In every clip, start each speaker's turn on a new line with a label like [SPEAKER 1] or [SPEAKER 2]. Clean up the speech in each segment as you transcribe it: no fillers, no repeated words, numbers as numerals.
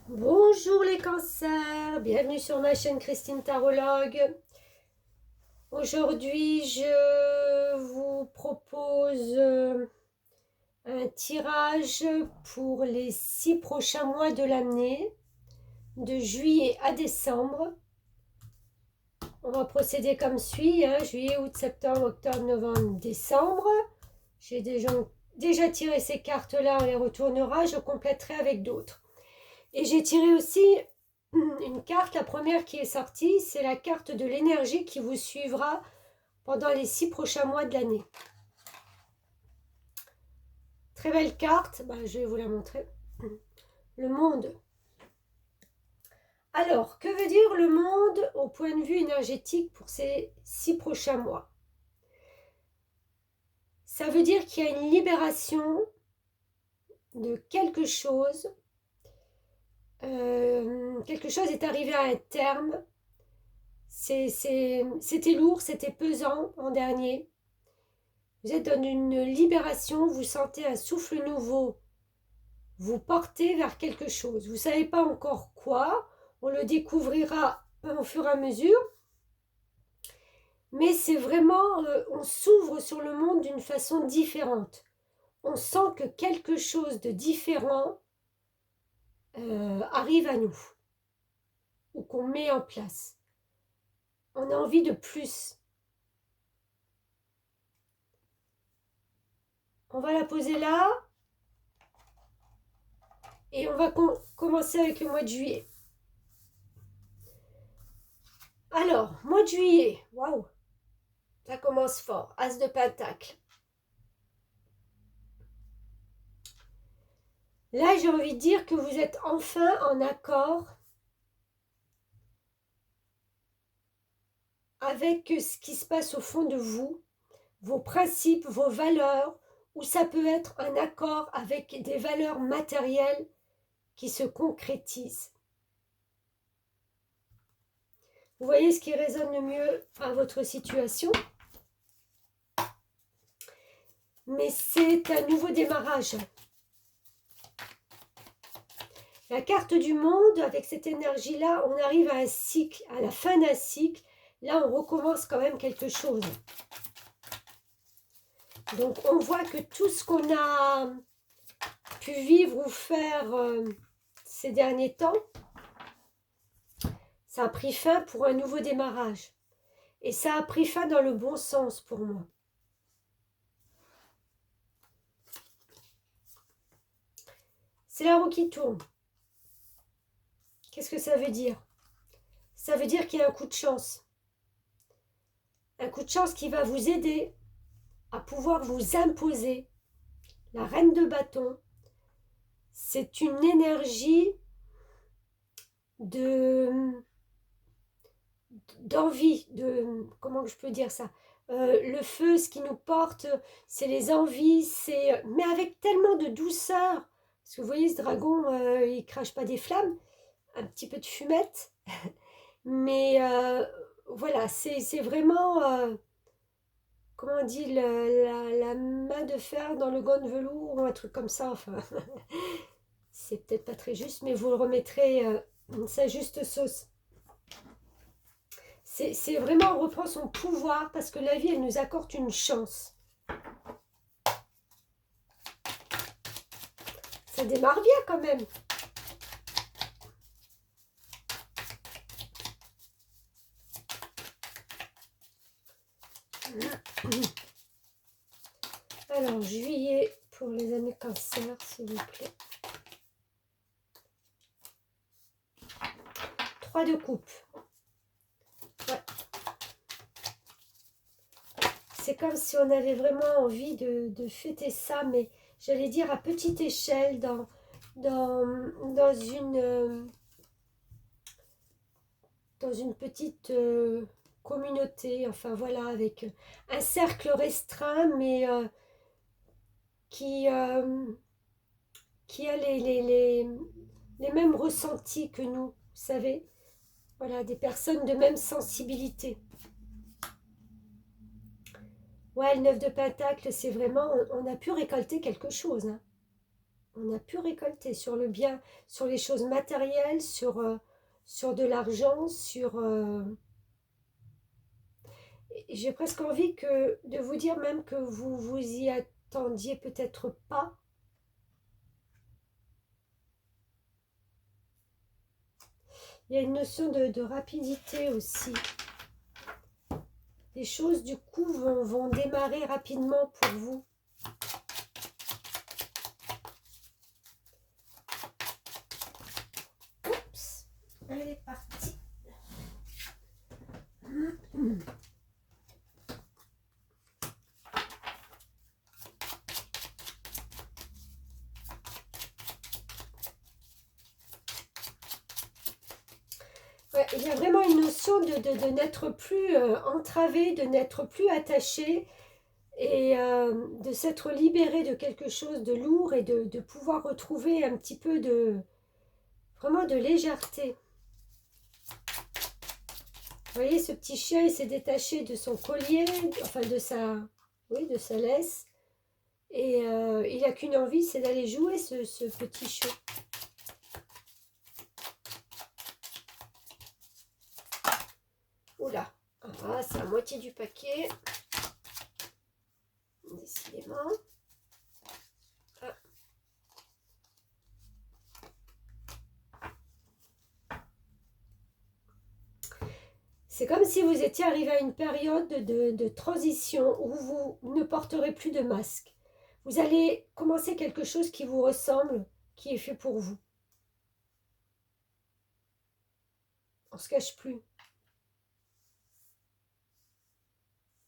[SPEAKER 1] Bonjour les cancers, bienvenue sur ma chaîne Christine Tarologue. Aujourd'hui, je vous propose un tirage pour les 6 prochains mois de l'année, de juillet à décembre. On va procéder comme suit, juillet, août, septembre, octobre, novembre, décembre. J'ai déjà tiré ces cartes-là, on les retournera, je compléterai avec d'autres. Et j'ai tiré aussi une carte, la première qui est sortie, c'est la carte de l'énergie qui vous suivra pendant les 6 prochains mois de l'année. Très belle carte, je vais vous la montrer. Le monde. Alors, que veut dire le monde au point de vue énergétique pour ces 6 prochains mois? Ça veut dire qu'il y a une libération de quelque chose. Quelque chose est arrivé à un terme. C'était lourd, c'était pesant en dernier. Vous êtes dans une libération, vous sentez un souffle nouveau, vous portez vers quelque chose. Vous ne savez pas encore quoi, on le découvrira au fur et à mesure, mais c'est vraiment, on s'ouvre sur le monde d'une façon différente. On sent que quelque chose de différent arrive à nous, ou qu'on met en place. On a envie de plus. On va la poser là, et on va commencer avec le mois de juillet. Alors, mois de juillet, waouh, ça commence fort. As de Pentacle. Là, j'ai envie de dire que vous êtes enfin en accord avec ce qui se passe au fond de vous, vos principes, vos valeurs, ou ça peut être un accord avec des valeurs matérielles qui se concrétisent. Vous voyez ce qui résonne le mieux à votre situation? Mais c'est un nouveau démarrage. La carte du monde, avec cette énergie-là, on arrive à un cycle, à la fin d'un cycle. Là, on recommence quand même quelque chose. Donc, on voit que tout ce qu'on a pu vivre ou faire ces derniers temps, ça a pris fin pour un nouveau démarrage. Et ça a pris fin dans le bon sens pour moi. C'est la roue qui tourne. Qu'est-ce que ça veut dire? Ça veut dire qu'il y a un coup de chance. Un coup de chance qui va vous aider à pouvoir vous imposer. La reine de bâton, c'est une énergie d'envie, comment je peux dire ça, le feu, ce qui nous porte, c'est les envies, mais avec tellement de douceur, parce que vous voyez ce dragon, il crache pas des flammes, un petit peu de fumette, mais voilà, c'est vraiment, comment on dit, la main de fer dans le gant de velours, ou un truc comme ça, enfin, c'est peut-être pas très juste, mais vous le remettrez sa juste sauce. C'est vraiment, on reprend son pouvoir parce que la vie, elle nous accorde une chance. Ça démarre bien quand même. Alors, juillet pour les années cancer, s'il vous plaît. 3 de coupe. Ouais. C'est comme si on avait vraiment envie de fêter ça, mais j'allais dire à petite échelle, dans une petite communauté, enfin voilà, avec un cercle restreint, mais qui a les mêmes ressentis que nous, vous savez. Voilà, des personnes de même sensibilité. Ouais, le 9 de Pentacle, c'est vraiment, on a pu récolter quelque chose. Hein. On a pu récolter sur le bien, sur les choses matérielles, sur de l'argent, sur... J'ai presque envie de vous dire même que vous vous y attendiez peut-être pas. Il y a une notion de rapidité aussi. Les choses du coup vont démarrer rapidement pour vous. Oups, elle est partie. Ouais, il y a vraiment une notion de n'être plus entravé, de n'être plus attaché et de s'être libéré de quelque chose de lourd et de pouvoir retrouver un petit peu vraiment de légèreté. Vous voyez, ce petit chien, il s'est détaché de son collier, enfin oui, de sa laisse. Et il n'a qu'une envie, c'est d'aller jouer ce petit chien. Oula, ah, c'est la moitié du paquet. Décidément. Ah. C'est comme si vous étiez arrivé à une période de transition où vous ne porterez plus de masque. Vous allez commencer quelque chose qui vous ressemble, qui est fait pour vous. On ne se cache plus.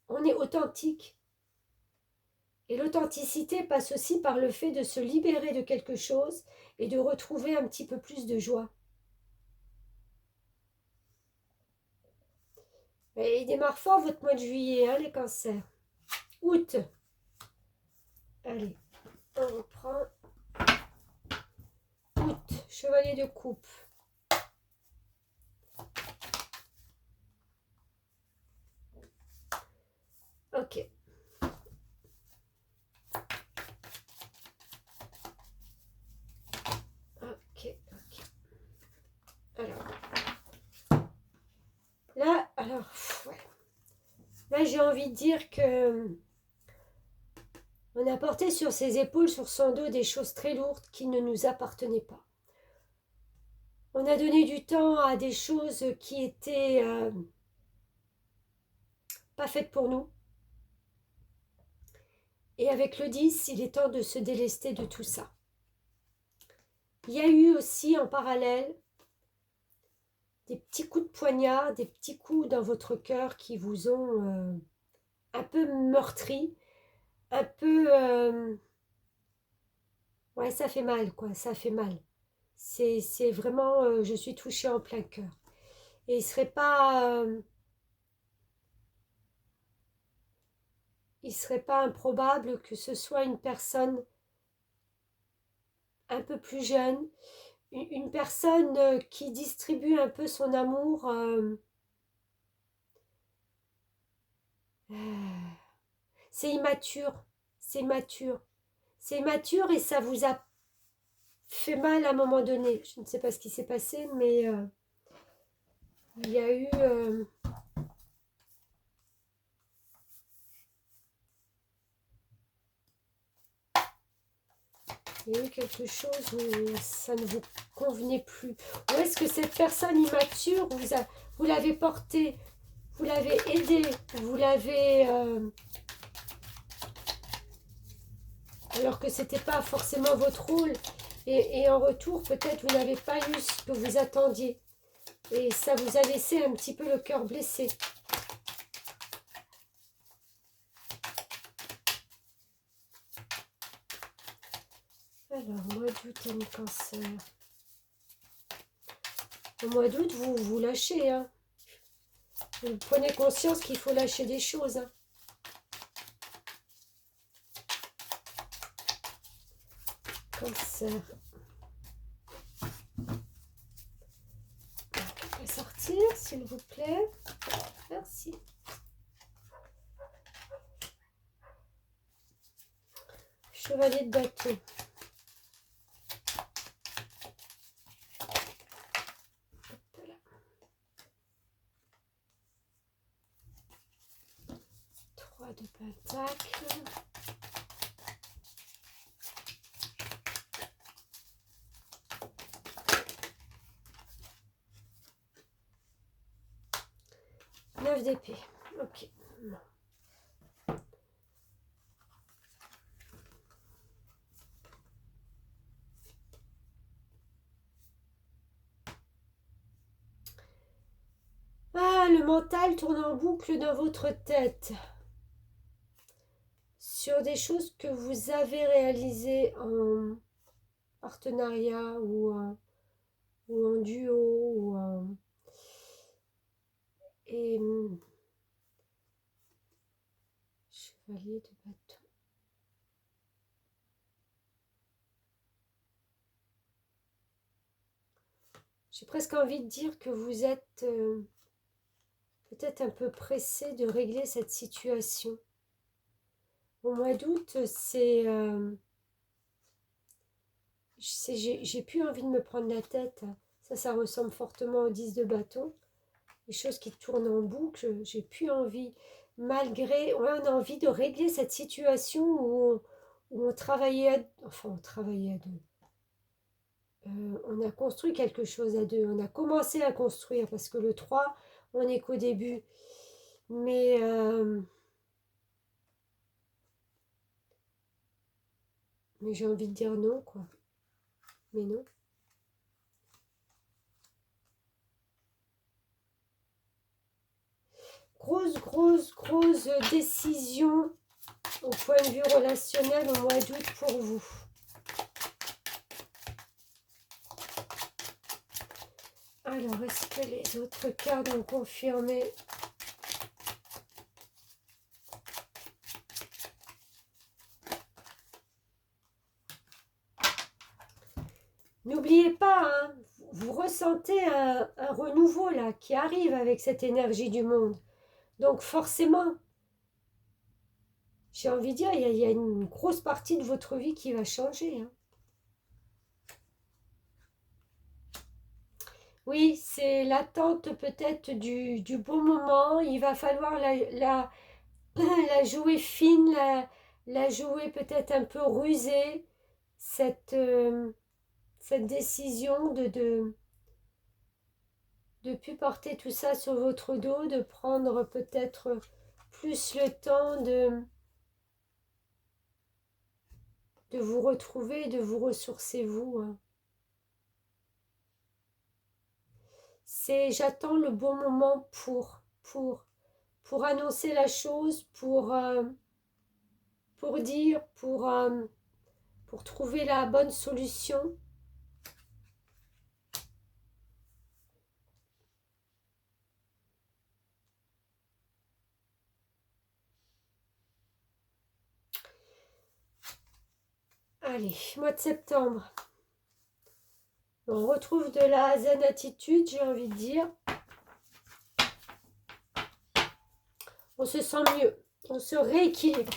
[SPEAKER 1] On est authentique. Et l'authenticité passe aussi par le fait de se libérer de quelque chose et de retrouver un petit peu plus de joie. Et il démarre fort votre mois de juillet, hein, les cancers. Août. Allez, on reprend. Août, chevalier de coupe. Ok. Ok. Ouais. Là, j'ai envie de dire que on a porté sur ses épaules, sur son dos, des choses très lourdes qui ne nous appartenaient pas. On a donné du temps à des choses qui étaient pas faites pour nous. Et avec le 10, il est temps de se délester de tout ça. Il y a eu aussi en parallèle des petits coups de poignard, des petits coups dans votre cœur qui vous ont un peu meurtri, un peu... ouais, ça fait mal, quoi, ça fait mal. C'est vraiment... je suis touchée en plein cœur. Et il serait pas... il serait pas improbable que ce soit une personne un peu plus jeune, une personne qui distribue un peu son amour. C'est immature, c'est mature. C'est immature et ça vous a fait mal à un moment donné. Je ne sais pas ce qui s'est passé, mais il y a eu... il y a eu quelque chose où ça ne vous convenait plus. Ou est-ce que cette personne immature, vous l'avez portée, vous l'avez aidée, vous l'avez... alors que ce n'était pas forcément votre rôle. Et en retour, peut-être vous n'avez pas eu ce que vous attendiez. Et ça vous a laissé un petit peu le cœur blessé. Alors, mois d'août, un cancer. Au mois d'août, vous lâchez. Hein. Vous prenez conscience qu'il faut lâcher des choses. Hein. Cancer. On peut sortir, s'il vous plaît. Merci. Chevalier de bateau. 3 de pentacle. Neuf d'épée. Ok. Ah, le mental tourne en boucle dans votre tête sur des choses que vous avez réalisées en partenariat ou en duo et chevalier de bâton. J'ai presque envie de dire que vous êtes peut-être un peu pressé de régler cette situation. Au mois d'août, j'ai plus envie de me prendre la tête. Ça ressemble fortement au 10 de bâton. Les choses qui tournent en boucle, j'ai plus envie. Malgré, on a envie de régler cette situation où on travaillait, on travaillait à deux. On a construit quelque chose à deux. On a commencé à construire parce que le 3, on n'est qu'au début. Mais j'ai envie de dire non, quoi. Mais non. Grosse décision au point de vue relationnel au mois d'août pour vous. Alors, est-ce que les autres cartes ont confirmé? N'oubliez pas, hein, vous ressentez un renouveau là qui arrive avec cette énergie du monde. Donc forcément, j'ai envie de dire, il y a une grosse partie de votre vie qui va changer. Hein. Oui, c'est l'attente peut-être du bon moment. Il va falloir la jouer fine, la jouer peut-être un peu rusée, cette décision de plus porter tout ça sur votre dos, de prendre peut-être plus le temps de vous retrouver, de vous ressourcer vous. Hein. J'attends le bon moment pour annoncer la chose, pour dire, pour trouver la bonne solution. Allez, mois de septembre. On retrouve de la zen attitude, j'ai envie de dire. On se sent mieux, on se rééquilibre.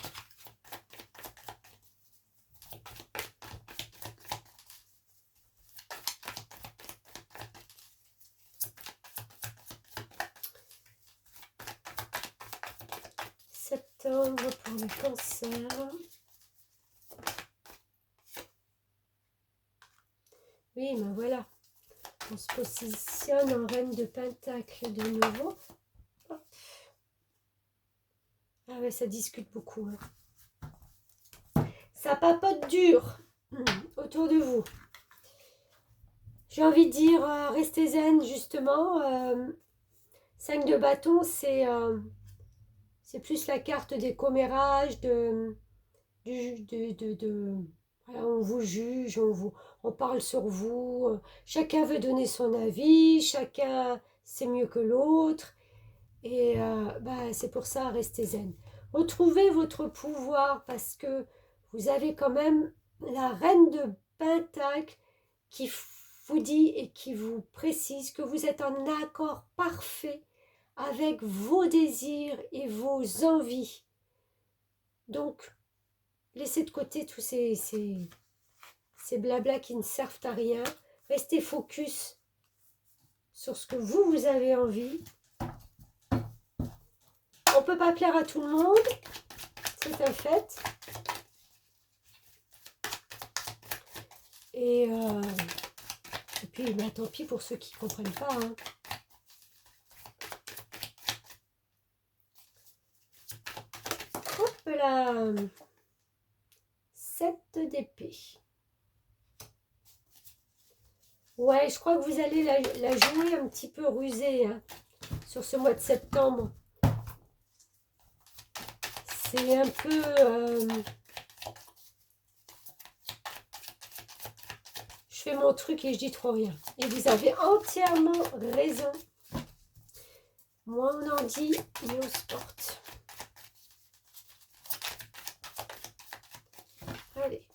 [SPEAKER 1] Septembre pour le cancer. Oui, ben voilà. On se positionne en reine de pentacle de nouveau. Hop. Ah ouais, ça discute beaucoup. Hein. Ça papote dur autour de vous. J'ai envie de dire, restez zen, justement. 5 de bâton, c'est plus la carte des commérages, voilà, on vous juge, on parle sur vous. Chacun veut donner son avis, chacun sait mieux que l'autre. Et c'est pour ça, restez zen. Retrouvez votre pouvoir parce que vous avez quand même la reine de pentacle qui vous dit et qui vous précise que vous êtes en accord parfait avec vos désirs et vos envies. Donc, laissez de côté tous ces blabla qui ne servent à rien. Restez focus sur ce que vous avez envie. on peut pas plaire à tout le monde, c'est un fait. Et puis, bah, tant pis pour ceux qui ne comprennent pas. Hein. Hop là, 7 d'épée. Ouais, je crois que vous allez la jouer un petit peu rusée hein, sur ce mois de septembre. C'est un peu... je fais mon truc et je dis trop rien. Et vous avez entièrement raison. Moins on en dit, mieux on se porte. Allez,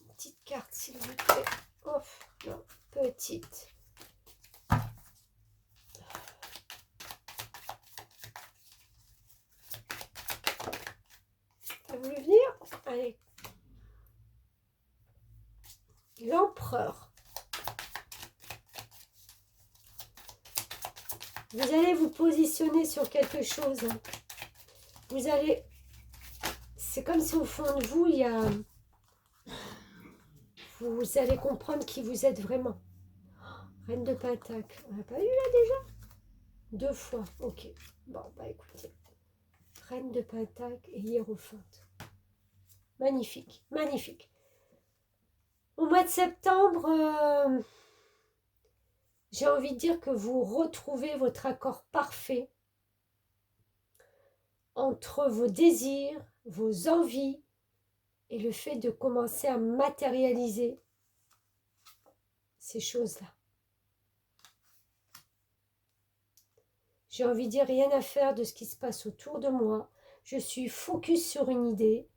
[SPEAKER 1] une petite carte s'il vous plaît. Oh, non, petite. T'as voulu venir? Allez. L'empereur. Vous allez vous positionner sur quelque chose. Hein. Vous allez... C'est comme si au fond de vous, il y a... Vous allez comprendre qui vous êtes vraiment. Reine de Pentacle. On n'a pas eu là déjà? 2 fois. Ok. Bon, bah écoutez. Reine de Pentacle et Hiérophante. Magnifique. Magnifique. Au mois de septembre, j'ai envie de dire que vous retrouvez votre accord parfait entre vos désirs, vos envies et le fait de commencer à matérialiser ces choses-là. J'ai envie de dire rien à faire de ce qui se passe autour de moi. Je suis focus sur une idée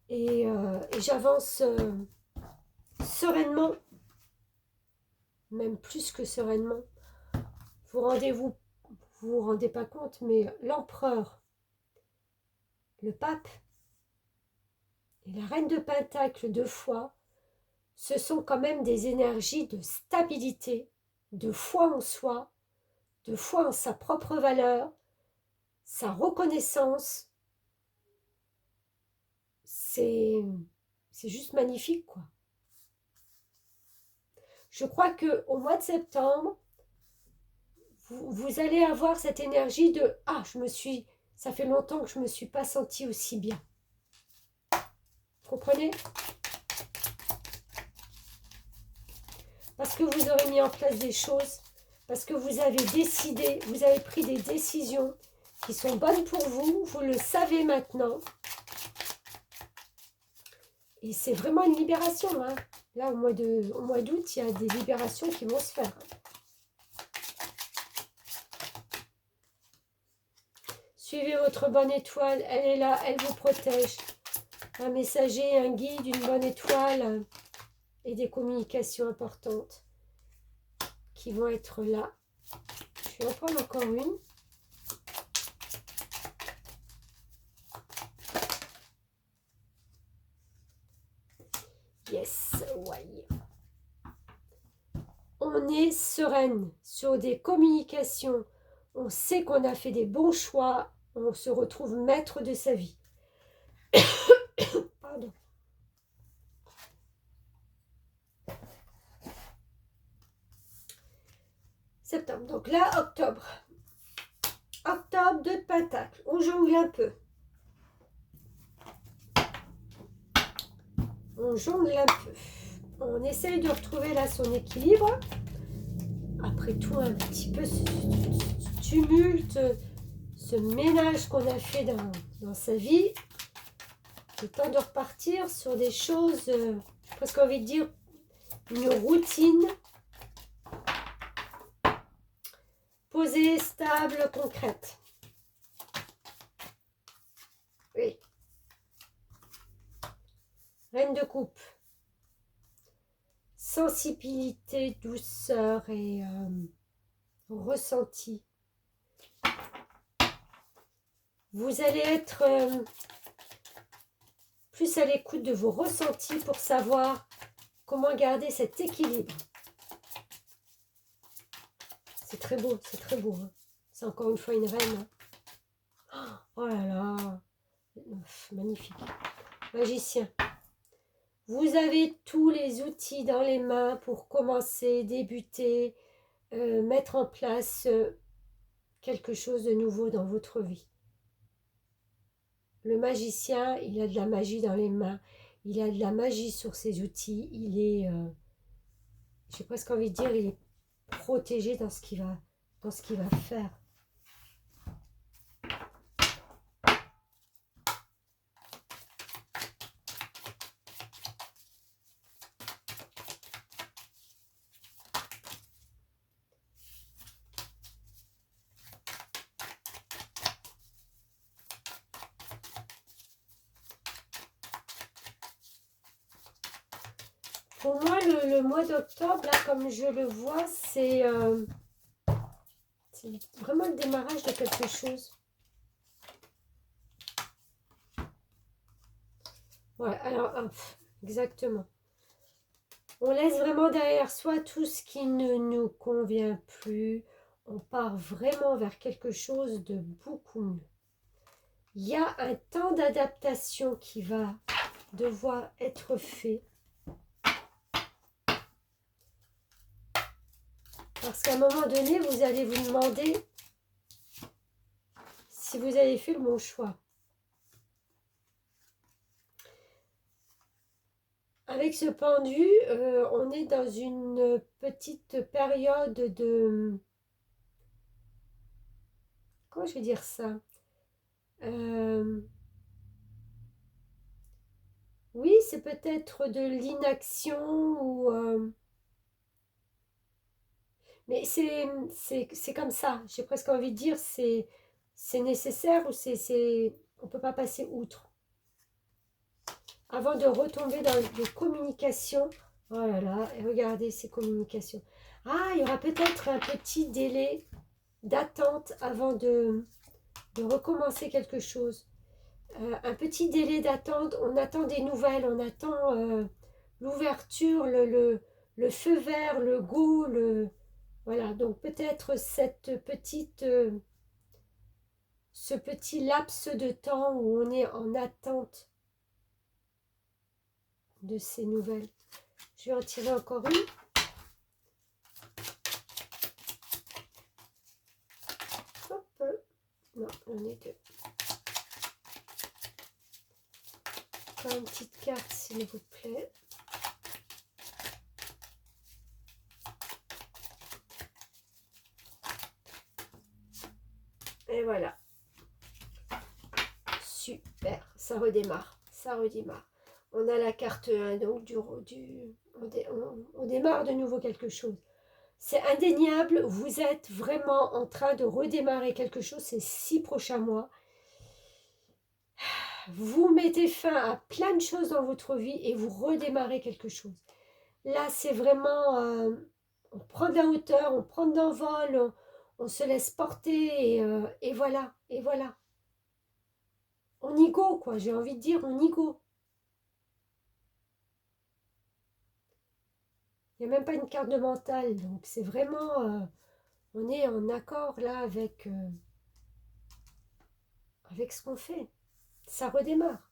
[SPEAKER 1] et j'avance sereinement, même plus que sereinement. Vous vous rendez pas compte, mais l'empereur, le pape et la reine de Pentacle 2 fois, ce sont quand même des énergies de stabilité, de foi en soi, de foi en sa propre valeur, sa reconnaissance. C'est juste magnifique, quoi. Je crois qu'au mois de septembre, vous allez avoir cette énergie de « Ah, ça fait longtemps que je ne me suis pas sentie aussi bien. » Vous comprenez? Parce que vous aurez mis en place des choses, parce que vous avez décidé, vous avez pris des décisions qui sont bonnes pour vous, vous le savez maintenant. Et c'est vraiment une libération. Hein. Là, au mois d'août, il y a des libérations qui vont se faire. Suivez votre bonne étoile, elle est là, elle vous protège. Un messager, un guide, une bonne étoile et des communications importantes qui vont être là. Je vais en prendre encore une. Yes, ouais. On est sereine sur des communications. On sait qu'on a fait des bons choix. On se retrouve maître de sa vie. Pardon. Septembre. Donc là, octobre. Octobre, 2 de Pentacle. On jongle un peu. On jongle un peu. On essaye de retrouver là son équilibre. Après tout, un petit peu ce tumulte, ce ménage qu'on a fait dans sa vie. Le temps de repartir sur des choses, j'ai presque envie de dire, une routine posée, stable, concrète. Oui. Reine de coupe. Sensibilité, douceur et ressenti. Vous allez être plus à l'écoute de vos ressentis pour savoir comment garder cet équilibre. C'est très beau, c'est très beau. Hein. C'est encore une fois une reine. Hein. Oh là là, magnifique. Magicien. Vous avez tous les outils dans les mains pour commencer, débuter, mettre en place quelque chose de nouveau dans votre vie. Le magicien, il a de la magie dans les mains, il a de la magie sur ses outils, il est, j'ai presque envie de dire, il est protégé dans ce qu'il va faire. Pour moi, le mois d'octobre, là, comme je le vois, c'est vraiment le démarrage de quelque chose. Ouais, alors, hop, exactement. On laisse vraiment derrière soi tout ce qui ne nous convient plus. On part vraiment vers quelque chose de beaucoup mieux. Il y a un temps d'adaptation qui va devoir être fait. Parce qu'à un moment donné, vous allez vous demander si vous avez fait le bon choix. Avec ce pendu, on est dans une petite période de... Comment je vais dire ça? Oui, c'est peut-être de l'inaction ou... mais c'est comme ça. J'ai presque envie de dire c'est nécessaire ou on ne peut pas passer outre. Avant de retomber dans les communications. Oh là là, et regardez ces communications. Ah, il y aura peut-être un petit délai d'attente avant de recommencer quelque chose. Un petit délai d'attente, on attend des nouvelles, on attend l'ouverture, le feu vert, le go, voilà, donc peut-être ce petit laps de temps où on est en attente de ces nouvelles. Je vais en tirer encore une. Hop, non, j'en ai deux. Encore une petite carte, s'il vous plaît. Et voilà. Super, ça redémarre, ça redémarre. On a la carte 1, donc on démarre de nouveau quelque chose. C'est indéniable, vous êtes vraiment en train de redémarrer quelque chose ces 6 prochains mois. Vous mettez fin à plein de choses dans votre vie et vous redémarrez quelque chose. Là, c'est vraiment, on prend de la hauteur, on prend de l'envol, on se laisse porter et voilà, et voilà. On y go, quoi, j'ai envie de dire, on y go. Il n'y a même pas une carte de mental, donc c'est vraiment, on est en accord là avec ce qu'on fait. Ça redémarre.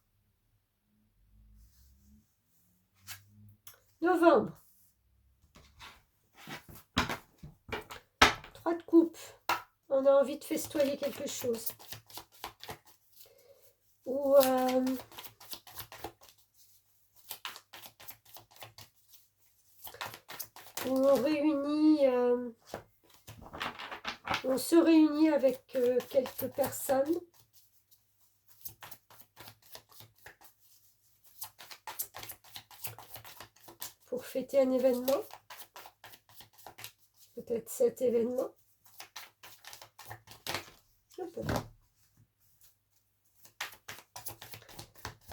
[SPEAKER 1] Novembre. 3 de coupe. On a envie de festoyer quelque chose. Ou on se réunit avec quelques personnes. Pour fêter un événement. Peut-être cet événement.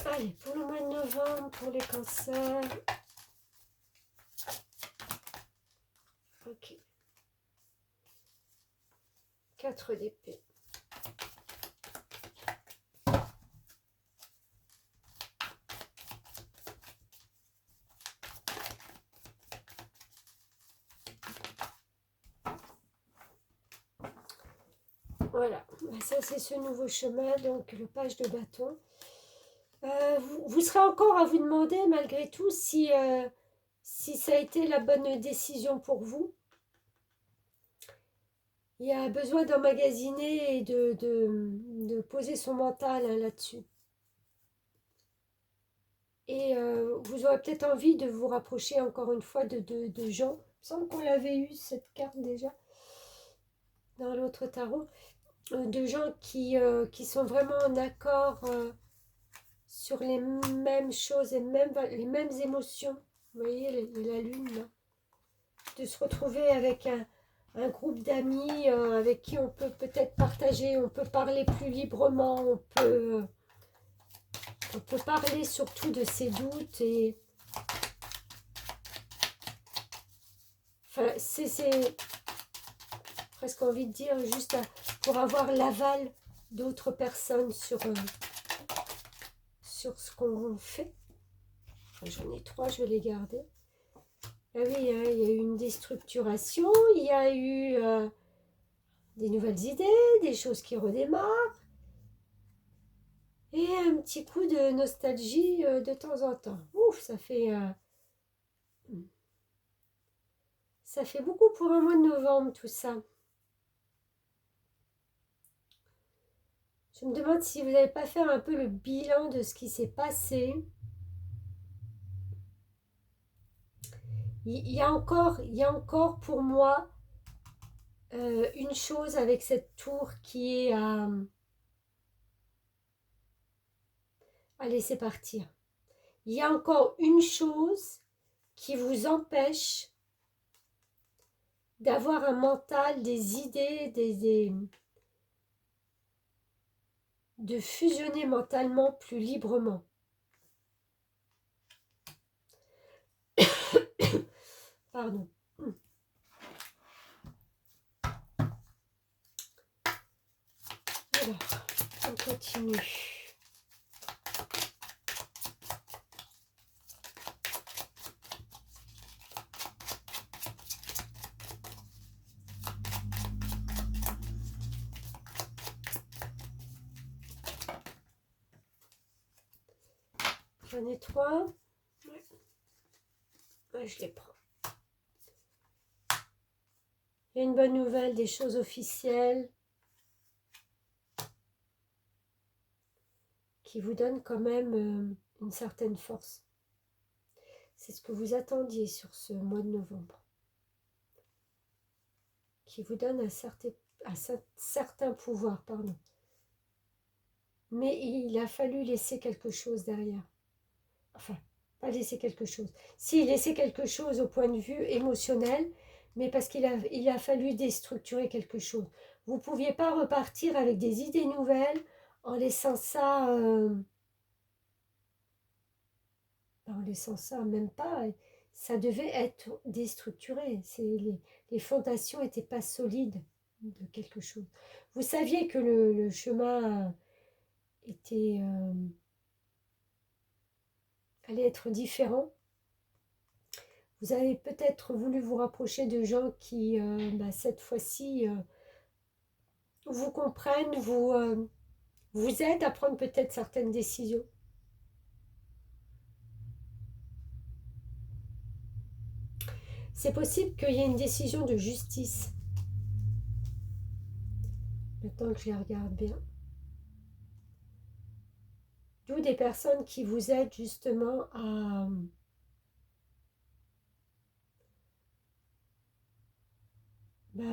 [SPEAKER 1] Allez, pour le mois de novembre, pour les cancers. Ok. 4 d'épée. Voilà, ça, c'est ce nouveau chemin, donc le page de bâton. Vous serez encore à vous demander, malgré tout, si ça a été la bonne décision pour vous. Il y a besoin d'emmagasiner et de poser son mental hein, là-dessus. Et vous aurez peut-être envie de vous rapprocher encore une fois de gens. Il me semble qu'on l'avait eu, cette carte déjà, dans l'autre tarot. De gens qui sont vraiment en accord sur les mêmes choses et les mêmes émotions. Vous voyez, la lune, là. De se retrouver avec un groupe d'amis avec qui on peut peut-être partager, on peut parler plus librement, on peut parler surtout de ses doutes et enfin c'est presque envie de dire juste pour avoir l'aval d'autres personnes sur ce qu'on fait. Enfin, j'en ai 3, je vais les garder. Ah oui, hein, il y a eu une déstructuration, il y a eu des nouvelles idées, des choses qui redémarrent. Et un petit coup de nostalgie de temps en temps. Ouf, ça fait beaucoup pour un mois de novembre, tout ça. Je me demande si vous n'allez pas faire un peu le bilan de ce qui s'est passé. Il y a encore pour moi une chose avec cette tour qui est à laisser partir. Il y a encore une chose qui vous empêche d'avoir un mental, des idées, de fusionner mentalement plus librement. Pardon. Alors, on continue. J'en ai 3. Ouais, je les prends. Il y a une bonne nouvelle, des choses officielles qui vous donnent quand même une certaine force. C'est ce que vous attendiez sur ce mois de novembre. Qui vous donne un certain pouvoir, pardon. Mais il a fallu laisser quelque chose derrière. Enfin, pas laisser quelque chose. Si, laisser quelque chose au point de vue émotionnel, mais parce qu'il a fallu déstructurer quelque chose. Vous ne pouviez pas repartir avec des idées nouvelles en laissant ça... en laissant ça, même pas. Ça devait être déstructuré. Les fondations n'étaient pas solides de quelque chose. Vous saviez que le chemin était... allait être différent. Vous avez peut-être voulu vous rapprocher de gens qui, cette fois-ci, vous comprennent, vous aident à prendre peut-être certaines décisions. C'est possible qu'il y ait une décision de justice. Maintenant que je les regarde bien. D'où des personnes qui vous aident justement à...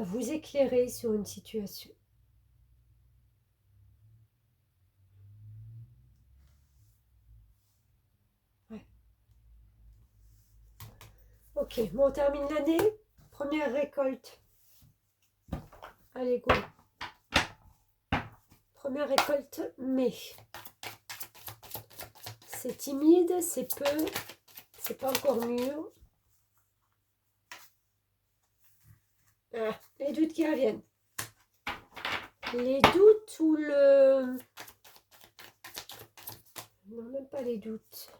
[SPEAKER 1] vous éclairer sur une situation. Ouais. Ok, bon, on termine l'année. Première récolte. Allez, go. Première récolte, mai. C'est timide, c'est peu, c'est pas encore mûr. Ah, les doutes qui reviennent. Les doutes ou le... Non, même pas les doutes.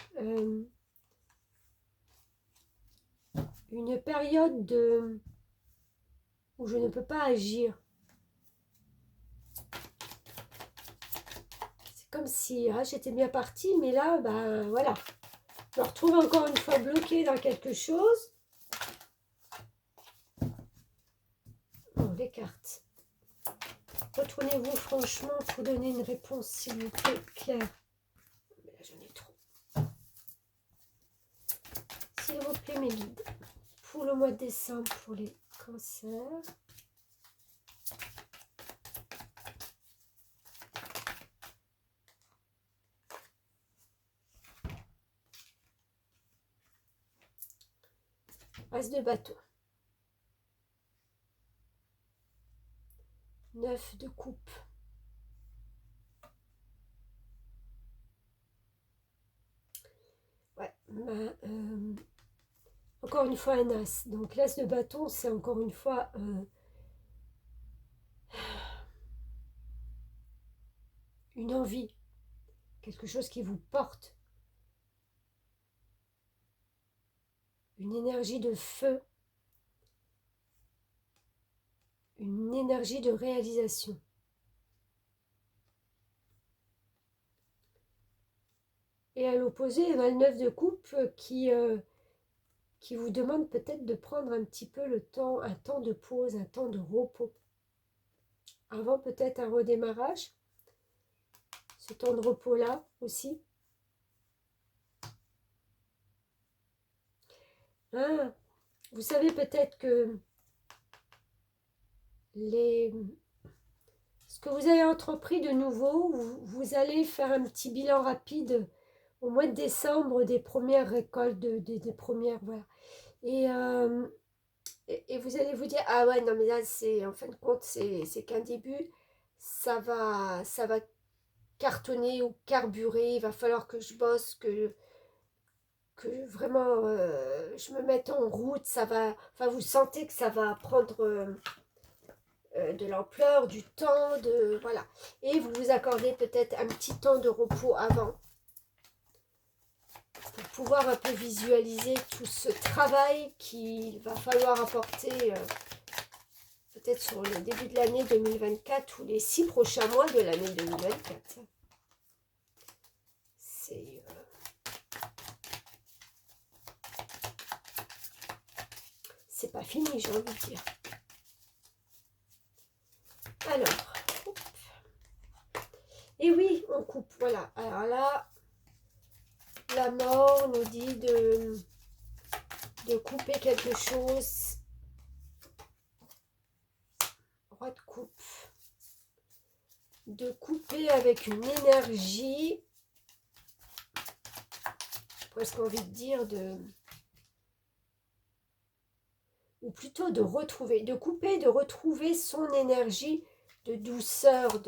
[SPEAKER 1] Une période où je ne peux pas agir. comme si j'étais bien partie, mais là, ben voilà. Je me retrouve encore une fois bloquée dans quelque chose. Bon, les cartes. Retournez-vous franchement pour donner une réponse, s'il vous plaît, claire. Mais là, j'en ai trop. S'il vous plaît, mes guides. Pour le mois de décembre, pour les cancers. As de bâton. 9 de coupe. Ouais, encore une fois un as. Donc l'as de bâton, c'est encore une fois une envie, quelque chose qui vous porte, une énergie de feu, une énergie de réalisation. Et à l'opposé, il y a le 9 de coupe qui vous demande peut-être de prendre un petit peu le temps, un temps de pause, un temps de repos. Avant peut-être un redémarrage, ce temps de repos-là aussi. Vous savez peut-être que ce que vous avez entrepris de nouveau, vous allez faire un petit bilan rapide au mois de décembre des premières récoltes, des premières, voilà. Et vous allez vous dire, ah ouais, non mais là, c'est en fin de compte, c'est qu'un début, ça va cartonner ou carburer, il va falloir que je bosse, que vraiment je me mette en route, ça va, enfin vous sentez que ça va prendre de l'ampleur, du temps, voilà. Et vous vous accordez peut-être un petit temps de repos avant pour pouvoir un peu visualiser tout ce travail qu'il va falloir apporter peut-être sur le début de l'année 2024 ou les 6 prochains mois de l'année 2024. C'est pas fini, j'ai envie de dire. Alors, et oui, on coupe, voilà. Alors là, la mort nous dit de couper quelque chose. Roi de coupe. De couper avec une énergie, presque envie de dire, ou plutôt de retrouver, de couper, de retrouver son énergie de douceur,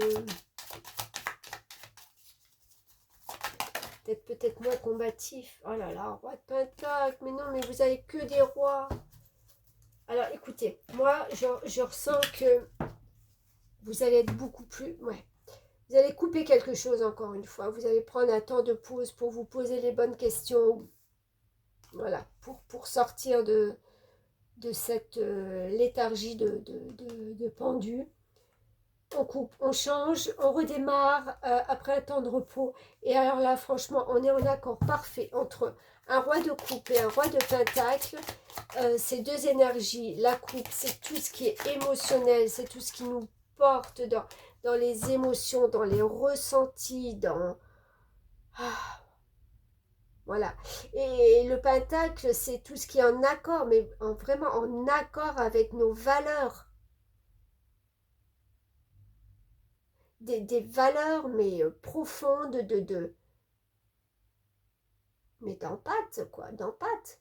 [SPEAKER 1] peut-être moins combatif. Oh là là, roi de pentacle, mais non, mais vous avez que des rois. Alors écoutez, moi je ressens que vous allez être beaucoup plus... Ouais. Vous allez couper quelque chose encore une fois. Vous allez prendre un temps de pause pour vous poser les bonnes questions. Voilà, pour sortir de cette léthargie de pendu. On coupe, on change, on redémarre après un temps de repos. Et alors là, franchement, on est en accord parfait entre un roi de coupe et un roi de pentacle. Ces deux énergies, la coupe, c'est tout ce qui est émotionnel, c'est tout ce qui nous porte dans les émotions, dans les ressentis, dans... voilà. Et le pentacle, c'est tout ce qui est en accord, mais vraiment en accord avec nos valeurs. Des valeurs, mais profondes, mais d'empathie, quoi, d'empathie.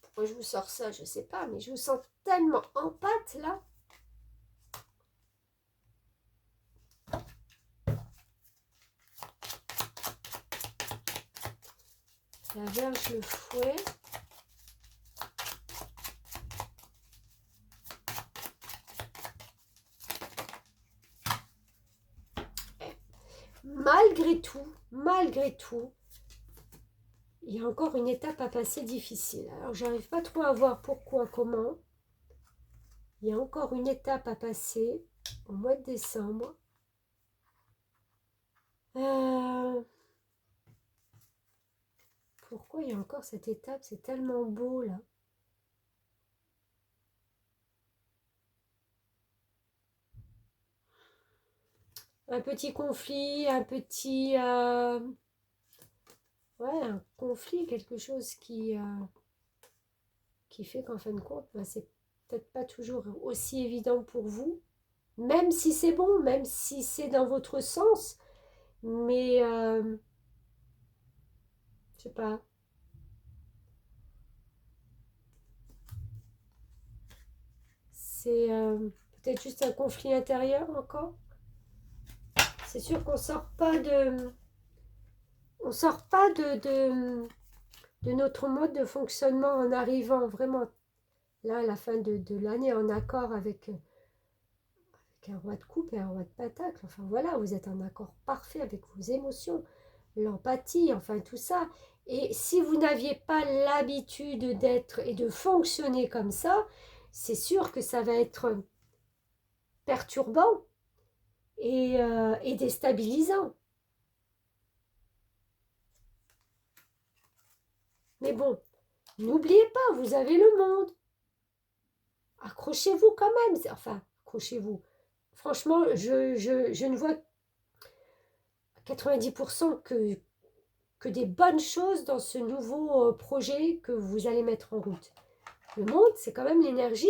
[SPEAKER 1] Pourquoi je vous sors ça, je sais pas, mais je vous sens tellement empathe, là. La Vierge, le fouet. Malgré tout, il y a encore une étape à passer difficile. Alors, j'arrive pas trop à voir pourquoi, comment. Il y a encore une étape à passer. au mois de décembre. Pourquoi il y a encore cette étape? C'est tellement beau là. Un petit conflit, un petit... ouais, un conflit, quelque chose qui fait qu'en fin de compte, ben, c'est peut-être pas toujours aussi évident pour vous. Même si c'est bon, même si c'est dans votre sens. Mais, je sais pas. C'est peut-être juste un conflit intérieur encore. C'est sûr qu'on sort pas de... On sort pas de notre mode de fonctionnement en arrivant vraiment là à la fin de l'année en accord avec un roi de coupe et un roi de pentacle. Enfin voilà, vous êtes en accord parfait avec vos émotions, l'empathie, enfin tout ça. Et si vous n'aviez pas l'habitude d'être et de fonctionner comme ça, c'est sûr que ça va être perturbant et déstabilisant. Mais bon, n'oubliez pas, vous avez le monde. Accrochez-vous quand même. Enfin, accrochez-vous. Franchement, je ne vois 90% que des bonnes choses dans ce nouveau projet que vous allez mettre en route. Le monde, c'est quand même l'énergie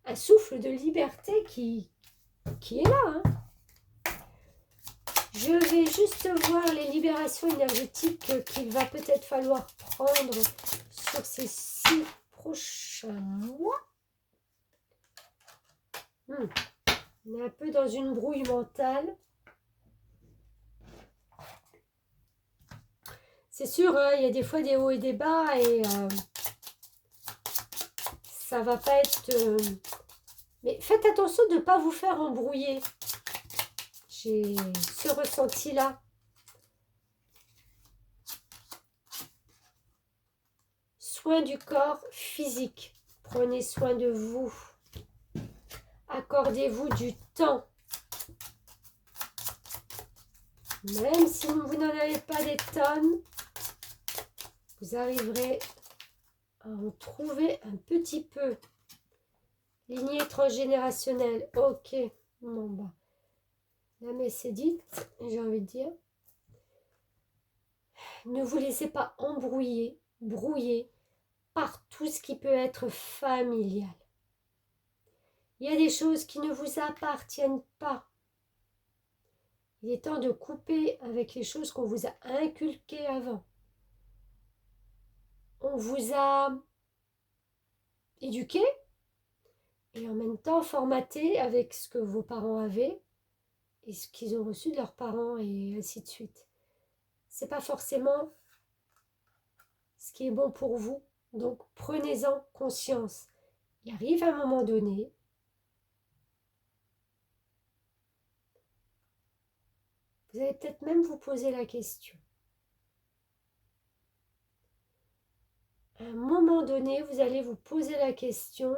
[SPEAKER 1] un souffle de liberté qui est là. Hein. Je vais juste voir les libérations énergétiques qu'il va peut-être falloir prendre sur ces 6 prochains mois. On est un peu dans une brouille mentale. C'est sûr, hein, il y a des fois des hauts et des bas et ça va pas être... Mais faites attention de ne pas vous faire embrouiller. J'ai ce ressenti-là. Soin du corps physique. Prenez soin de vous. Accordez-vous du temps. Même si vous n'en avez pas des tonnes, vous arriverez à en trouver un petit peu. Lignée transgénérationnelle. Ok. Bon, bah. La messe est dite, j'ai envie de dire. Ne vous laissez pas brouiller par tout ce qui peut être familial. Il y a des choses qui ne vous appartiennent pas. Il est temps de couper avec les choses qu'on vous a inculquées avant. On vous a éduqué et en même temps formaté avec ce que vos parents avaient et ce qu'ils ont reçu de leurs parents et ainsi de suite. C'est pas forcément ce qui est bon pour vous, donc prenez-en conscience. Il arrive un moment donné, vous allez peut-être même vous poser la question. À un moment donné, vous allez vous poser la question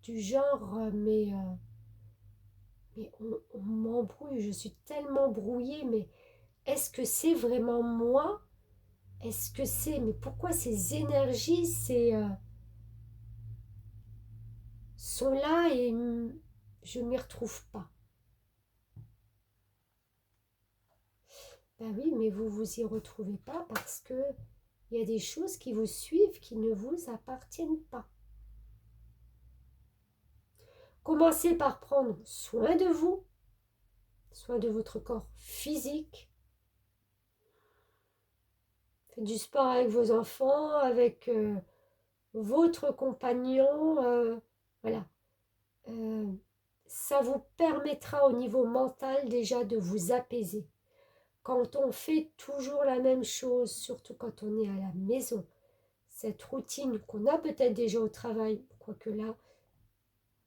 [SPEAKER 1] du genre, mais on m'embrouille, je suis tellement brouillée, mais est-ce que c'est vraiment moi? Est-ce que c'est... Mais pourquoi ces énergies sont là et je ne m'y retrouve pas? Ben oui, mais vous ne vous y retrouvez pas parce que il y a des choses qui vous suivent qui ne vous appartiennent pas. Commencez par prendre soin de vous, soin de votre corps physique. Faites du sport avec vos enfants, avec votre compagnon. Voilà. Ça vous permettra au niveau mental déjà de vous apaiser. Quand on fait toujours la même chose, surtout quand on est à la maison, cette routine qu'on a peut-être déjà au travail, quoique là,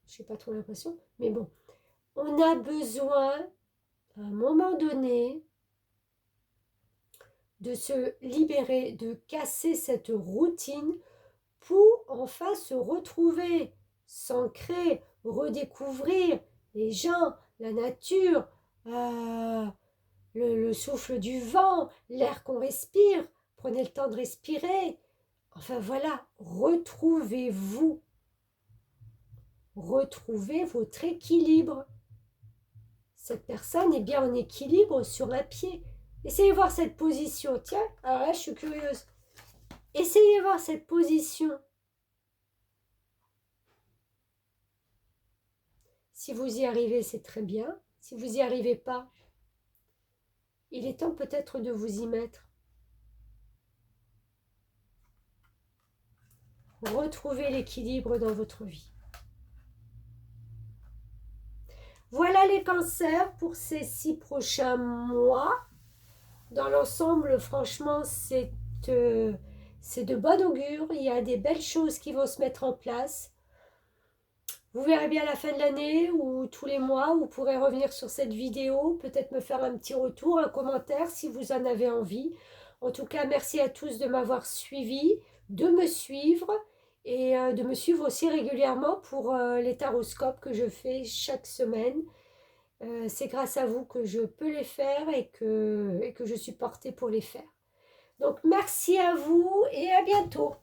[SPEAKER 1] je n'ai pas trop l'impression, mais bon, on a besoin, à un moment donné, de se libérer, de casser cette routine pour enfin se retrouver s'ancrer, redécouvrir les gens, la nature, le souffle du vent, l'air qu'on respire. Prenez le temps de respirer. Enfin voilà, retrouvez-vous. Retrouvez votre équilibre. Cette personne est bien en équilibre sur un pied. Essayez de voir cette position. Tiens, alors là, je suis curieuse. Essayez de voir cette position. Si vous y arrivez, c'est très bien. Si vous n'y arrivez pas, il est temps peut-être de vous y mettre. Retrouvez l'équilibre dans votre vie. Voilà les cancers pour ces 6 prochains mois. Dans l'ensemble, franchement, c'est de bon augure. Il y a des belles choses qui vont se mettre en place. Vous verrez bien à la fin de l'année ou tous les mois, vous pourrez revenir sur cette vidéo, peut-être me faire un petit retour, un commentaire si vous en avez envie. En tout cas, merci à tous de m'avoir suivi, de me suivre et de me suivre aussi régulièrement pour les taroscopes que je fais chaque semaine. C'est grâce à vous que je peux les faire et que je suis portée pour les faire. Donc merci à vous et à bientôt.